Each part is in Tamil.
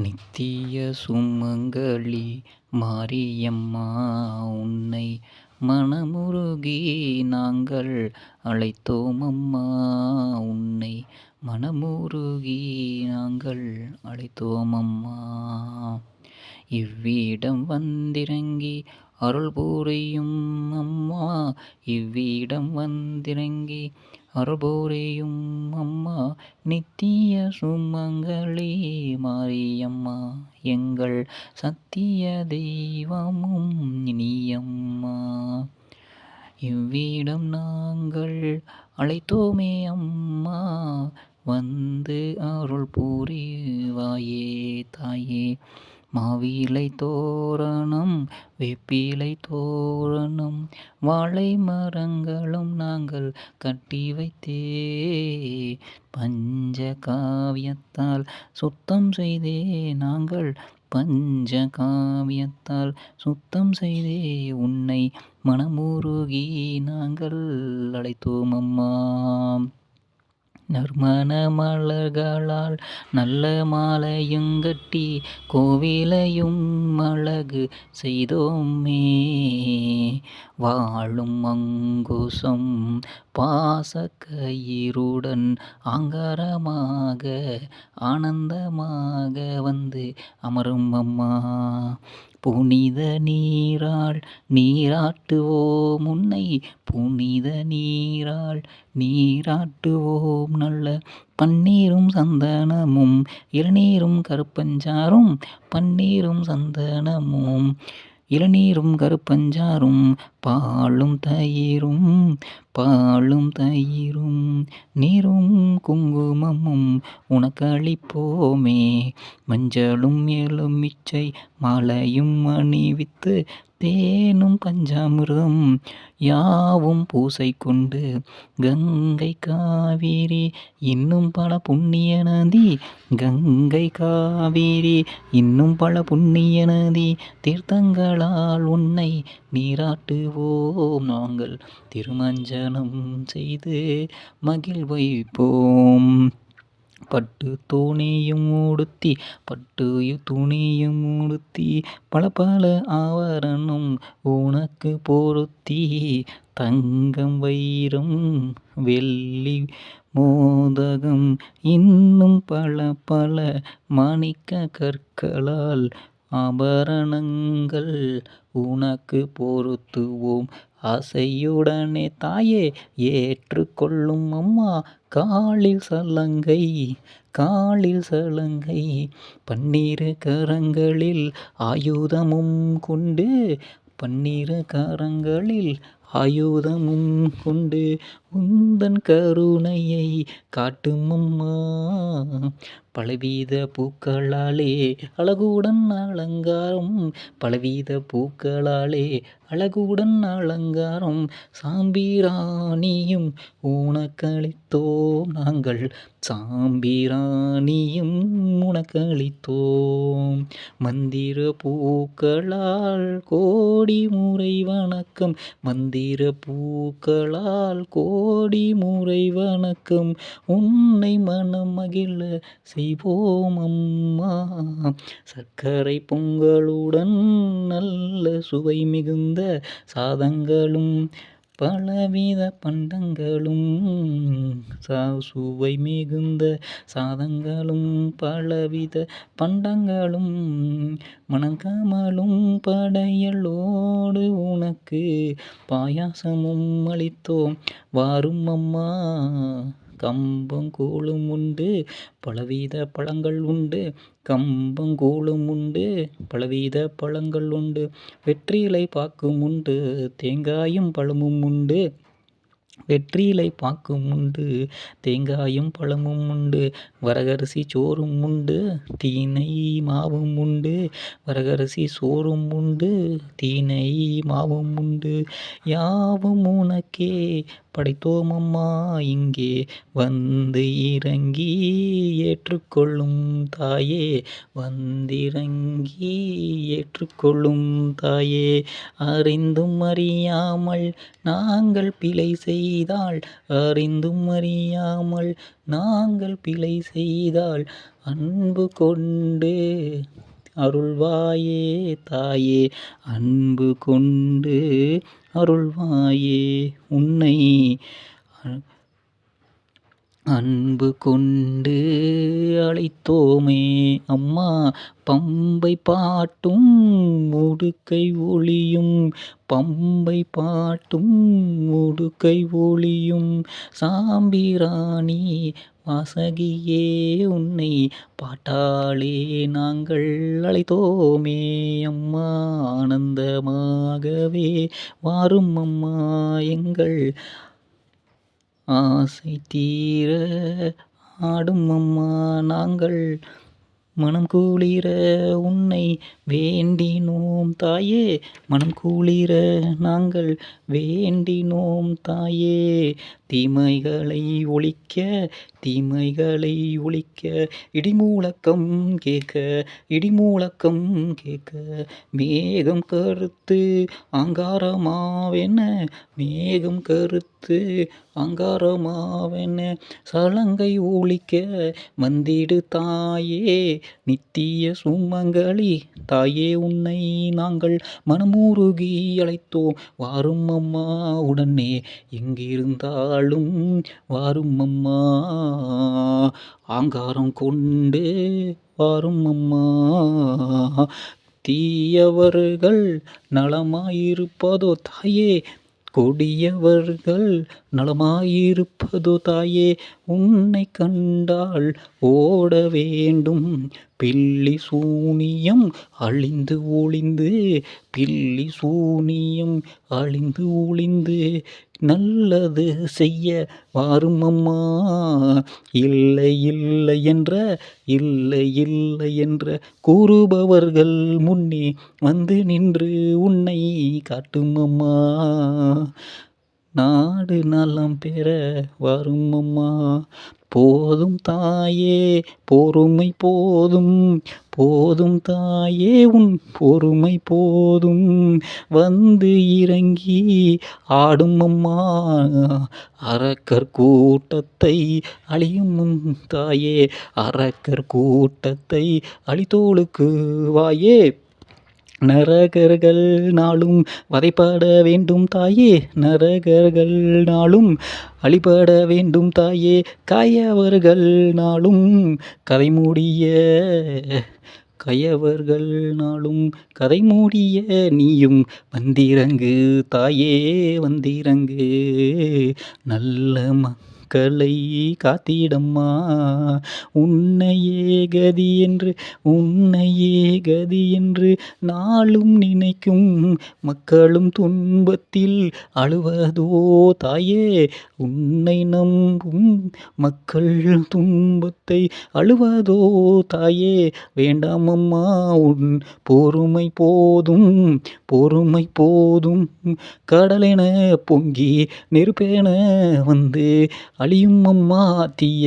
நித்திய சுமங்கலி மாரியம்மா, உன்னை மனமுருகி நாங்கள் அழைத்தோமம்மா. உன்னை மனமுருகி நாங்கள் அழைத்தோமம்மா. இவ்விடம் வந்திறங்கி அருள் புரியும் அம்மா, இவ்விடம் வந்திறங்கி அருள் புரியும் அம்மா. நித்திய சுமங்கலி மாரியம்மா, எங்கள் சத்திய தெய்வமும் நீயம்மா. இவ்விடம் நாங்கள் அழைத்தோமே அம்மா, வந்து அருள் புரிவாயே தாயே. மாவிலை தோரணம், வேப்பிலை தோரணம், வாழை மரங்களும் நாங்கள் கட்டி வைத்தே, பஞ்ச காவியத்தால் சுத்தம் செய்தே நாங்கள் பஞ்ச காவியத்தால் சுத்தம் செய்தே, உன்னை மனமுருகி நாங்கள் அழைத்தோமம்மா. நறுமண மலர்களால் நல்ல மாலையுங்கட்டி கோவிலையும் அழகு செய்தோமே, வாழும் அங்குசம் பாசக்கயிறுடன் ஆங்காரமாக ஆனந்தமாக வந்து அமரும் அம்மா. புனித நீரால் நீராட்டுவோம் உன்னை, புனித நீரால் நீராட்டுவோம். நல்ல பன்னீரும் சந்தனமும் இளநீரும் கருப்பஞ்சாரும், பன்னீரும் சந்தனமும் இளநீரும் கருப்பஞ்சாரும், பாலும் தயிரும் பாலும் தயிரும் நீரும் குங்குமமும் உனக்களிப்போமே. மஞ்சளும் எலுமிச்சை மாலையும் அணிவித்து, தேனும் பஞ்சாமிர்தம் யாவும் பூசை கொண்டு, கங்கை காவிரி இன்னும் பல புண்ணிய நதி, கங்கை காவிரி இன்னும் பல புண்ணிய நதி, தீர்த்தங்களால் உன்னை நீராட்டுவோம் நாங்கள், திருமஞ்சனம் செய்து மகிழ்வைப்போம். பட்டு துணியும் உடுத்தி, பட்டு துணியும் உடுத்தி, பல பல ஆவரணம் உனக்கு பொருத்தி, தங்கம் வைரம் வெள்ளி மோதகம் இன்னும் பல பல மாணிக்க கற்களால் ஆபரணங்கள் உனக்கு பொருத்துவோம் ஆசையுடனே தாயே. ஏற்றுக்கொள்ளும் அம்மா, காலில் சலங்கை காலில் சலங்கை, பன்னிரு கரங்களில் ஆயுதமும் கொண்டு, பன்னிரு கரங்களில் ஆயுதமும் கொண்டு, உந்தன் கருணையை காட்டும் அம்மா. பலவித பூக்களாலே அழகுடன் அலங்காரம், பலவித பூக்களாலே அழகுடன் அலங்காரம், சாம்பிராணியும் உனக்களித்தோம் நாங்கள், சாம்பிராணியும் உனக்களித்தோம். மந்திர பூக்களால் கோடி முறை வணக்கம், மந்திர பூக்களால் கோடி முறை வணக்கம், உன்னை மனம் மகிழ செய்வோம் அம்மா. சர்க்கரை பொங்கலுடன் நல்ல சுவை மிகுந்த சாதங்களும், பலவித பண்டங்களும், சுவை மிகுந்த சாதங்களும் பலவித பண்டங்களும், மணக்கமலும் படையலோடு உனக்கு பாயாசமும் அளித்தோம் வாரும் அம்மா. கம்பங்கூழும் உண்டு, பலவித பழங்கள் உண்டு, கம்பங்கூழும் உண்டு, பலவித பழங்கள் உண்டு, வெற்றிலை பாக்கும் உண்டு, தேங்காயும் பழமும் உண்டு, வெற்றிலை பாக்கும் உண்டு, தேங்காயும் பழமும் உண்டு, வரகரிசி சோறும் உண்டு, தினை மாவும் உண்டு, வரகரிசி சோறும் உண்டு, தினை மாவும் உண்டு, யாவும் உனக்கே படைத்தோம் அம்மா இங்கே வந்து இறங்கி ஏற்றுக்கொள்ளும் தாயே, வந்திறங்கி ஏற்றுக்கொள்ளும் தாயே. அறிந்தும் அறியாமல் நாங்கள் பிழை செய்தால், அறிந்தும் அறியாமல் நாங்கள் பிழை செய்தால், அன்பு கொண்டு அருள்வாயே தாயே, அன்பு கொண்டு அருள்வாயே. உன்னை அன்பு கொண்டு அழைத்தோமே அம்மா, பம்பை பாட்டும் உடுக்கை ஒளியும், பம்பை பாட்டும் உடுக்கை ஒளியும், சாம்பிராணி வாசகியே உன்னை பாட்டாலே நாங்கள் அழைத்தோமே அம்மா. ஆனந்தமாகவே வாரும் அம்மா எங்கள் ஆசை தீர ஆடும் அம்மா நாங்கள், மனம் குளிர உன்னை வேண்டினோம் தாயே, மனம் குளிர நாங்கள் வேண்டினோம் தாயே. தீமைகளை ஒழிக்க, தீமைகளை ஒழிக்க, இடிமுழக்கம் கேட்க, இடிமுழக்கம் கேட்க, மேகம் கருத்து அங்காரமாவென, மேகம் கருத்து அங்காரமாவென, சலங்கை ஒழிக்க வந்திடு தாயே, நித்திய சுமங்கலி தாயே உன்னை நாங்கள் மனமுருகி அழைத்தோம். வாரும் அம்மா உடனே எங்கிருந்தாலும் வாரும் அம்மா, ஆங்காரம் கொண்டு வாரும் அம்மா. தீயவர்கள் நலமாயிருப்பதோ தாயே, கொடியவர்கள் நலமாயிருப்பதோ தாயே, உன்னை கண்டால் ஓட வேண்டும் பில்லி சூனியம் அழிந்து ஒளிந்து, பில்லி சூனியம் அழிந்து ஒளிந்து, நல்லது செய்ய வாரும் அம்மா. இல்லை இல்லை என்ற, இல்லை இல்லை என்ற கூறுபவர்கள் முன்னே வந்து நின்று உன்னை காட்டும் அம்மா. நாடு நலம் பெற வரும் அம்மா. போதும் தாயே பொறுமை போதும், போதும் தாயே உன் பொறுமை போதும், வந்து இறங்கி ஆடும் அம்மா. அரக்கர் கூட்டத்தை அழியும் தாயே, அரக்கர் கூட்டத்தை அழித்தோளுக்கு வாயே. நரகர்கள் நாளும் வதைப்பட வேண்டும் தாயே, நரகர்கள் நாளும் அழிபட வேண்டும் தாயே, கயவர்கள் நாளும் கதை மூடிய, கயவர்கள் நாளும் கதை மூடிய நீயும் வந்திறங்கு தாயே, வந்திறங்கு. நல்ல மக்களை காத்திடம்மா, உன்னையே கதி என்று, உன்னையே கதி என்று நாளும் நினைக்கும் மக்களும் துன்பத்தில் அழுவதோ தாயே, உன்னை நம்பும் மக்கள் துன்பத்தை அழுவதோ தாயே. வேண்டாம் அம்மா உன் பொறுமை போதும், பொறுமை போதும், கடலென பொங்கி நெருப்பென வந்து அழியும் அம்மா. தீய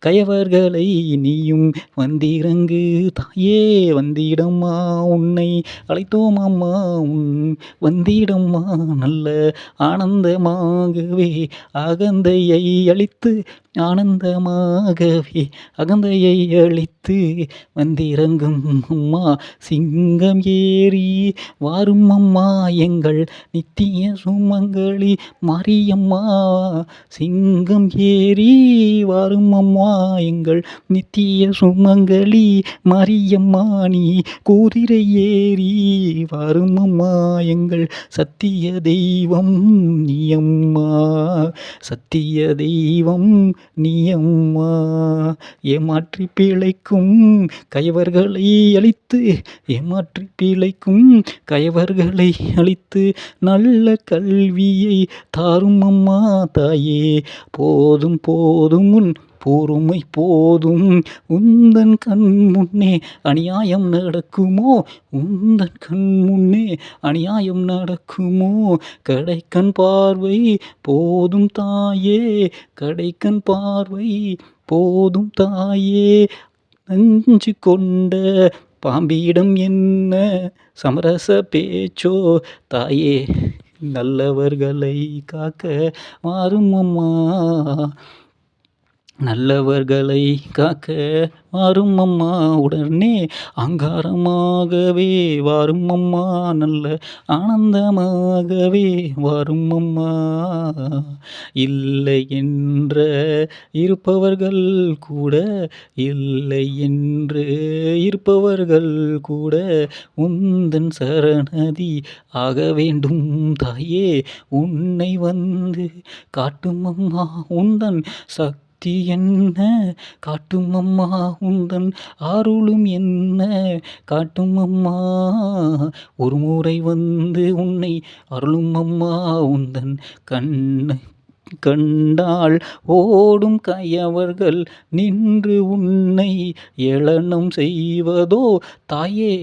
கயவர்களை நீயும் வந்திறங்கு தாயே, வந்திடம்மா உன்னை அழைத்தோம் அம்மா, உன் வந்திடம்மா. நல்ல ஆனந்தமாகவே அகந்தையை அழித்து, ஆனந்தமாகவே அகந்தையை அழித்து வந்திறங்கும் அம்மா. சிங்கம் ஏறி வாரும் அம்மா எங்கள் நித்திய சுமங்கலி மாரியம்மா. சிங்கம் ஏறி வாரும் அம்மா எங்கள் நித்திய சுமங்கலி மாரியம்மா. நீ குதிரை ஏறி வாரும் அம்மா எங்கள் சத்திய தெய்வம் நீயம்மா, சத்திய தெய்வம் நீயம்மா. ஏமாற்றி பிழைக்கும் கயவர்களை அழித்து, ஏமாற்றி பிழைக்கும் கயவர்களை அழித்து, நல்ல கல்வியை தாரும் அம்மா தாயே. போதும் போதும் உன் பொறுமை போதும் உந்தன் கண் முன்னே அநியாயம் நடக்குமோ, உந்தன் கண் முன்னே அநியாயம் நடக்குமோ, கடைக்கண் பார்வை போதும் தாயே, கடைக்கண் பார்வை போதும் தாயே, நஞ்சு கொண்ட பாம்பிடம் என்ன சமரச பேச்சோ தாயே, நல்லவர்களை காக்க வாரும் அம்மா, நல்லவர்களை காக்க வாரும் அம்மா, உடனே அங்காரமாகவே வாரும் அம்மா, நல்ல ஆனந்தமாகவே வாரும் அம்மா, இல்லை என்ற இருப்பவர்கள் கூட, இல்லை என்று இருப்பவர்கள் கூட உந்தன் சரணதி ஆக வேண்டும் தாயே, உன்னை வந்து காட்டும் அம்மா, உந்தன் சக்தி என்ன காட்டும் அம்மா, உந்தன் அருளும் என்ன காட்டும் அம்மா, ஒரு முறை வந்து உன்னை அருளும் அம்மா, உந்தன் கண்ணை கண்டால் ஓடும் கயவர்கள் நின்று உன்னை ஏளனம் செய்வதோ தாயே,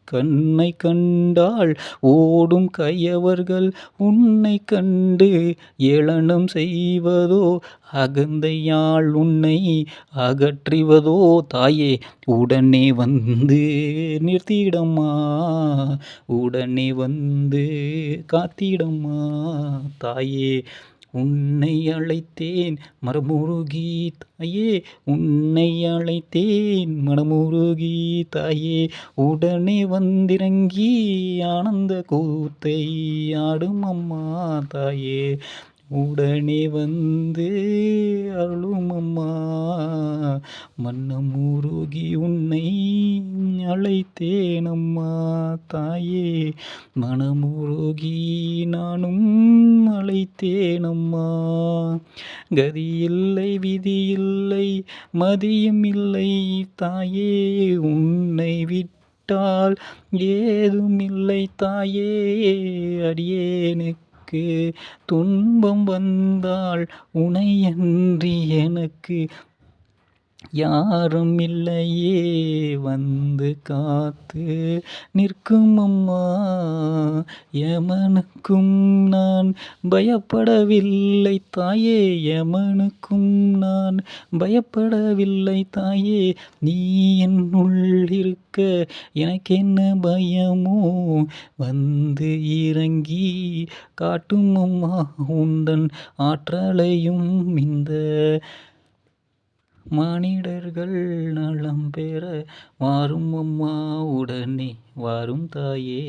கண்ணை கண்டால் ஓடும் கயவர்கள் உன்னை கண்டு ஏளனம் செய்வதோ, அகந்தையால் உன்னை அகற்றுவதோ தாயே, உடனே வந்து நிறுத்திடம்மா, உடனே வந்து காத்திடம்மா தாயே, உன்னை அழைத்தேன் மனமுருகி தாயே, உன்னை அழைத்தேன் மனமுருகி தாயே, உடனே வந்திறங்கி ஆனந்த கூத்தை ஆடும் அம்மா தாயே, உடனே வந்து அருளும் அம்மா, மனமுருகி உன்னை அழைத்தேன் அம்மா தாயே, மனமுருகி நானும் அழைத்தேன் அம்மா, கதியில்லை விதியில்லை மதியும் இல்லை தாயே, உன்னை விட்டால் ஏதும் இல்லை தாயே, அடியேனுக்கு துன்பம் வந்தால் உனையன்றி எனக்கு யாரும் இல்லையே, வந்து காத்து நிற்கும் அம்மா, யமனுக்கும் நான் பயப்படவில்லை தாயே, யமனுக்கும் நான் பயப்படவில்லை தாயே, நீ என்னுள் இருக்க எனக்கென்ன பயமோ, வந்து இறங்கி காட்டும் அம்மா, உந்தன் ஆற்றலையும் இந்த மானிடர்கள் நலம் பெற வாரும் அம்மா, உடனே வாரும் தாயே.